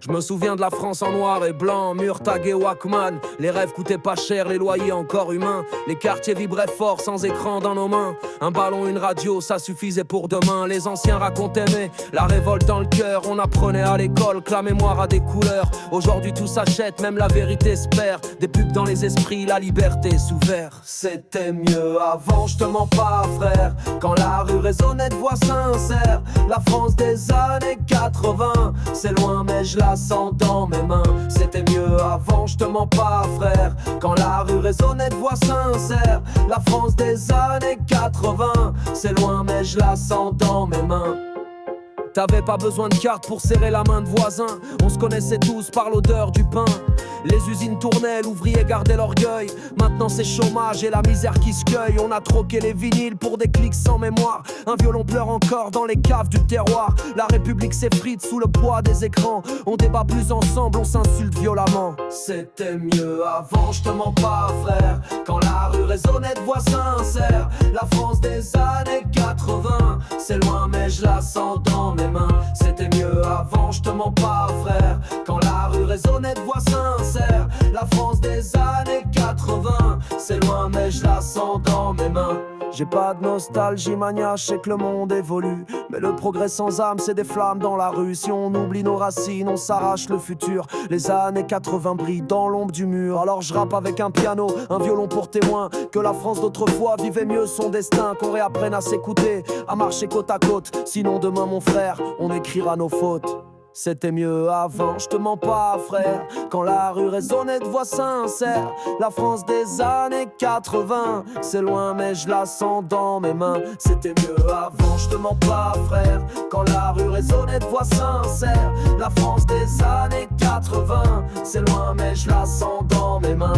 Je me souviens de la France en noir et blanc, mur tagué Walkman. Les rêves coûtaient pas cher, les loyers encore humains. Les quartiers vibraient fort sans écran dans nos mains. Un ballon, une radio, ça suffisait pour demain. Les anciens racontaient mais la révolte dans le cœur. On apprenait à l'école que la mémoire a des couleurs. Aujourd'hui tout s'achète, même la vérité se perd. Des pubs dans les esprits, la liberté sous verre. C'était mieux avant, je te mens pas frère. Quand la rue résonnait de voix sincères. La France des années 80, c'est loin mais je la sens dans mes mains. C'était mieux avant, je te mens pas frère. Quand la rue résonnait de voix sincères. La France des années 80, c'est loin mais je la sens dans mes mains. T'avais pas besoin de carte pour serrer la main de voisins. On se connaissait tous par l'odeur du pain. Les usines tournaient, l'ouvrier gardait l'orgueil. Maintenant c'est chômage et la misère qui se cueille. On a troqué les vinyles pour des clics sans mémoire. Un violon pleure encore dans les caves du terroir. La République s'effrite sous le poids des écrans. On débat plus ensemble, on s'insulte violemment. C'était mieux avant, je te mens pas frère. Quand la rue résonnait de voix sincères. La France des années 80, c'est loin mais je la sens dans mes mains. C'était mieux avant, je te mens pas frère. Quand la rue résonnait de voix sincères. La France des années 80, c'est loin mais je la sens dans mes mains. J'ai pas de nostalgie mania, je sais que le monde évolue. Mais le progrès sans âme, c'est des flammes dans la rue. Si on oublie nos racines, on s'arrache le futur. Les années 80 brillent dans l'ombre du mur. Alors je rappe avec un piano, un violon pour témoin. Que la France d'autrefois vivait mieux son destin. Qu'on réapprenne à s'écouter, à marcher côte à côte. Sinon demain mon frère, on écrira nos fautes. C'était mieux avant, je te mens pas frère. Quand la rue résonnait de voix sincères. La France des années 80, c'est loin mais je la sens dans mes mains. C'était mieux avant, je te mens pas frère. Quand la rue résonnait de voix sincères. La France des années 80, c'est loin mais je la sens dans mes mains.